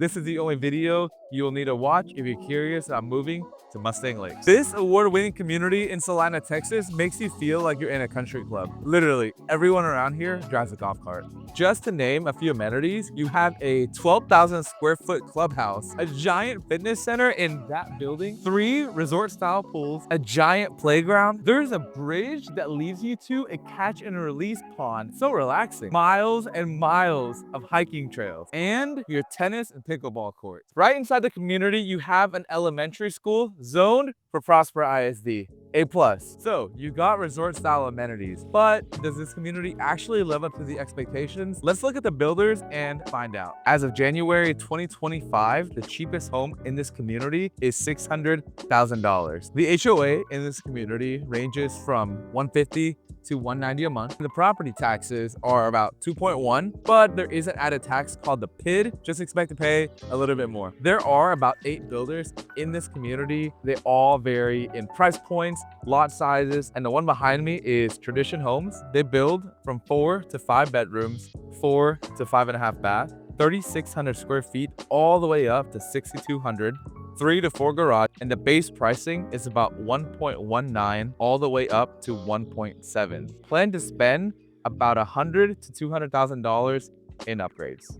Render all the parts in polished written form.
This is the only video you will need to watch if you're curious about moving to Mustang Lakes. This award-winning community in Celina, Texas makes you feel like you're in a country club. Literally, everyone around here drives a golf cart. Just to name a few amenities, you have a 12,000 square foot clubhouse, a giant fitness center in that building, 3 resort-style pools, a giant playground. There's a bridge that leads you to a catch and release pond. So relaxing. Miles and miles of hiking trails, and your tennis and pickleball courts. Right inside the community, you have an elementary school zoned for Prosper ISD. A+. So you got resort style amenities, but does this community actually live up to the expectations? Let's look at the builders and find out. As of January 2025, the cheapest home in this community is $600,000. The HOA in this community ranges from $150 to $190 a month. The property taxes are about 2.1, but there is an added tax called the PID. Just expect to pay a little bit more. There are about 8 builders in this community. They all vary in price points, lot sizes, and the one behind me is Tradition Homes. They build from 4 to 5 bedrooms, 4 to 5.5 bath, 3,600 square feet, all the way up to 6,200. 3 to 4 garage, and the base pricing is about 1.19 all the way up to 1.7. Plan to spend about $100,000 to $200,000 in upgrades.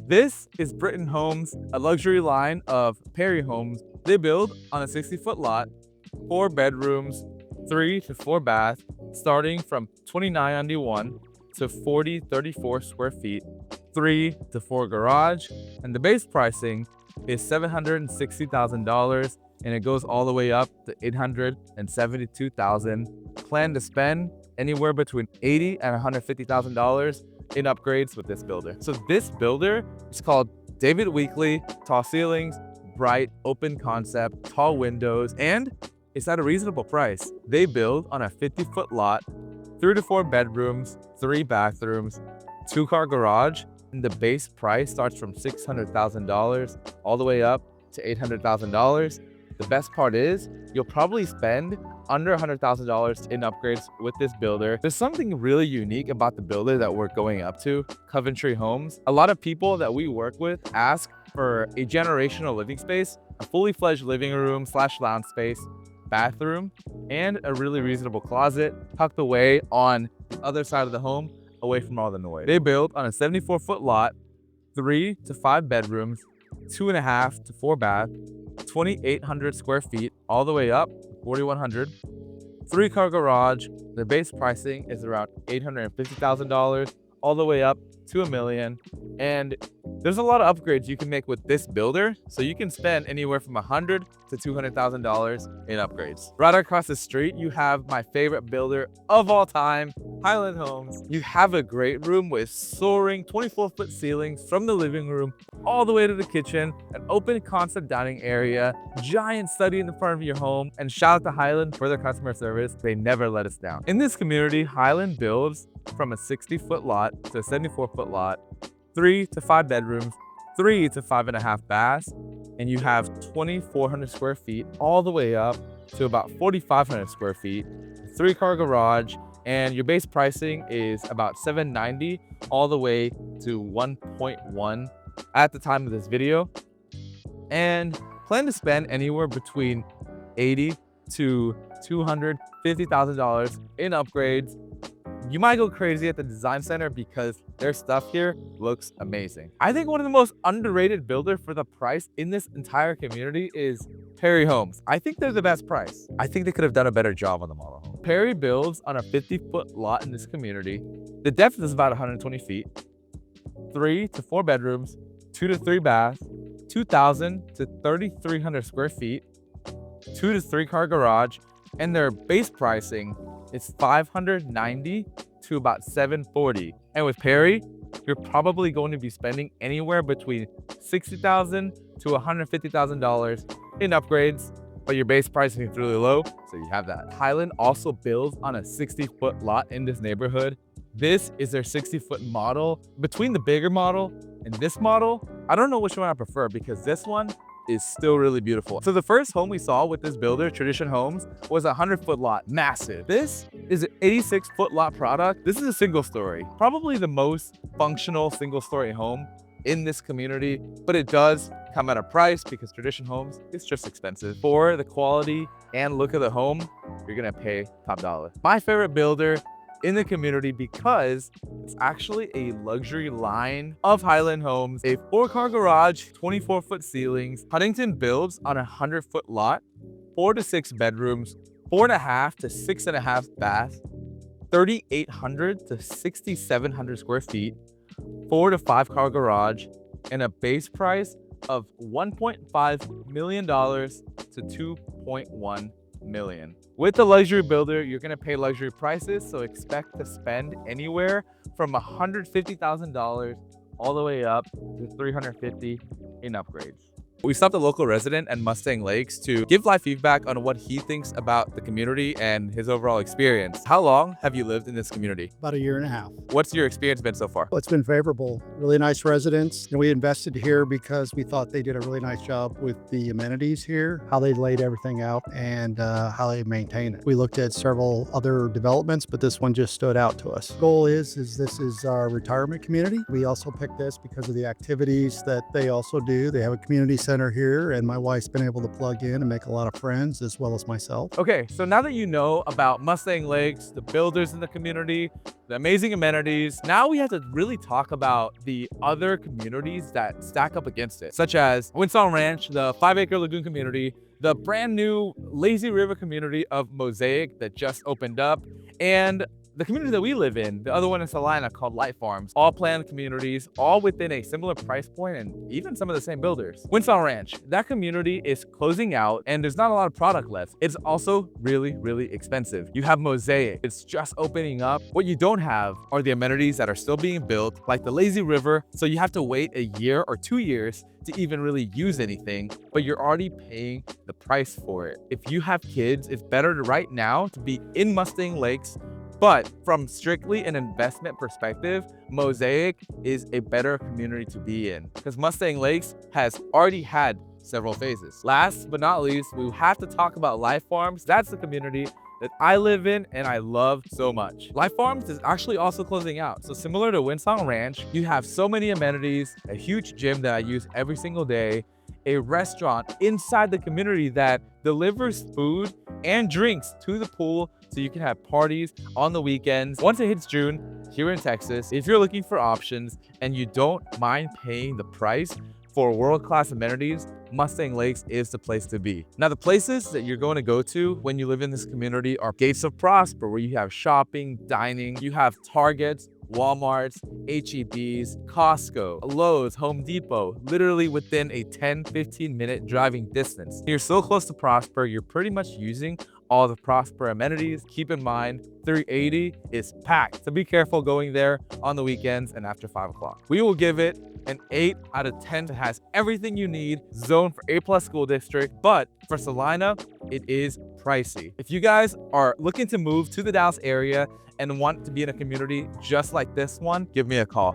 This is Britain Homes, a luxury line of Perry Homes. They build on a 60-foot lot, 4 bedrooms, 3 to 4 bath, starting from $29.91 to $40.34 square feet, 3 to 4 garage, and the base pricing is $760,000, and it goes all the way up to $872,000. Plan to spend anywhere between $80,000 and $150,000 in upgrades with this builder. So this builder is called David Weekley. Tall ceilings, bright, open concept, tall windows, and it's at a reasonable price. They build on a 50-foot lot, 3 to 4 bedrooms, 3 bathrooms, 2-car garage, and the base price starts from $600,000 all the way up to $800,000. The best part is you'll probably spend under $100,000 in upgrades with this builder. There's something really unique about the builder that we're going up to, Coventry Homes. A lot of people that we work with ask for a generational living space, a fully fledged living room / lounge space, bathroom, and a really reasonable closet tucked away on the other side of the home, away from all the noise. They build on a 74-foot lot, 3 to 5 bedrooms, 2.5 to 4 bath, 2,800 square feet, all the way up to 4,100. 3-car garage. The base pricing is around $850,000, all the way up to $1 million. And there's a lot of upgrades you can make with this builder, so you can spend anywhere from $100,000 to $200,000 in upgrades. Right across the street, you have my favorite builder of all time, Highland Homes. You have a great room with soaring 24-foot ceilings from the living room all the way to the kitchen, an open concept dining area, giant study in the front of your home, and shout out to Highland for their customer service. They never let us down. In this community, Highland builds from a 60-foot lot to a 74-foot lot, 3 to 5 bedrooms, 3 to 5.5 baths, and you have 2,400 square feet all the way up to about 4,500 square feet, 3-car garage, and your base pricing is about $790 all the way to $1.1 at the time of this video. And plan to spend anywhere between $80,000 to $250,000 in upgrades. You might go crazy at the design center because their stuff here looks amazing. I think one of the most underrated builder for the price in this entire community is Perry Homes. I think they're the best price. I think they could have done a better job on the model home. Perry builds on a 50-foot lot in this community. The depth is about 120 feet, 3 to 4 bedrooms, 2 to 3 baths, 2,000 to 3,300 square feet, 2 to 3-car garage, and their base pricing is $590 to about $740. And with Perry, you're probably going to be spending anywhere between $60,000 to $150,000 in upgrades, but your base pricing is really low, so you have that. Highland also builds on a 60-foot lot in this neighborhood. This is their 60-foot model. Between the bigger model and this model, I don't know which one I prefer because this one is still really beautiful. So the first home we saw with this builder, Tradition Homes, was a 100-foot lot, massive. This is an 86-foot lot product. This is a single story, probably the most functional single story home in this community, but it does come at a price because tradition homes, it's just expensive. For the quality and look of the home, you're gonna pay top dollar. My favorite builder in the community because it's actually a luxury line of Highland homes, a 4-car garage, 24-foot ceilings. Huntington builds on a 100-foot lot, 4 to 6 bedrooms, 4.5 to 6.5 baths, 3,800 to 6,700 square feet, 4 to 5-car garage, and a base price of $1.5 million to $2.1 million. With the luxury builder, you're gonna pay luxury prices, so expect to spend anywhere from $150,000 all the way up to $350,000 in upgrades. We stopped a local resident at Mustang Lakes to give live feedback on what he thinks about the community and his overall experience. How long have you lived in this community? About a year and a half. What's your experience been so far? Well, it's been favorable. Really nice residents. And we invested here because we thought they did a really nice job with the amenities here, how they laid everything out, and how they maintain it. We looked at several other developments, but this one just stood out to us. Goal is this is our retirement community. We also picked this because of the activities that they also do. They have a community center here, and my wife's been able to plug in and make a lot of friends as well as myself. Okay, so now that you know about Mustang Lakes, the builders in the community, the amazing amenities, now we have to really talk about the other communities that stack up against it, such as Windsong Ranch, the 5-acre lagoon community, the brand new lazy river community of Mosaic that just opened up, and the community that we live in, the other one in Celina called Light Farms, all planned communities, all within a similar price point and even some of the same builders. Windsong Ranch, that community is closing out and there's not a lot of product left. It's also really, really expensive. You have Mosaic, it's just opening up. What you don't have are the amenities that are still being built, like the lazy river, so you have to wait a year or 2 years to even really use anything, but you're already paying the price for it. If you have kids, it's better right now to be in Mustang Lakes. But from strictly an investment perspective, Mosaic is a better community to be in because Mustang Lakes has already had several phases. Last but not least, we have to talk about Light Farms. That's the community that I live in and I love so much. Light Farms is actually also closing out. So similar to Windsong Ranch, you have so many amenities, a huge gym that I use every single day, a restaurant inside the community that delivers food and drinks to the pool so you can have parties on the weekends. Once it hits June here in Texas, if you're looking for options and you don't mind paying the price for world-class amenities, Mustang Lakes is the place to be. Now, the places that you're going to go to when you live in this community are Gates of Prosper, where you have shopping, dining, you have Targets, Walmarts, HEBs, Costco, Lowe's, Home Depot, literally within a 10-15 minute driving distance. You're so close to Prosper, you're pretty much using all the Prosper amenities. Keep in mind, 380 is packed, so be careful going there on the weekends and after 5 o'clock. We will give it an 8 out of 10. It has everything you need, zoned for A+ school district, but for Celina, it is pricey. If you guys are looking to move to the Dallas area and want to be in a community just like this one, give me a call.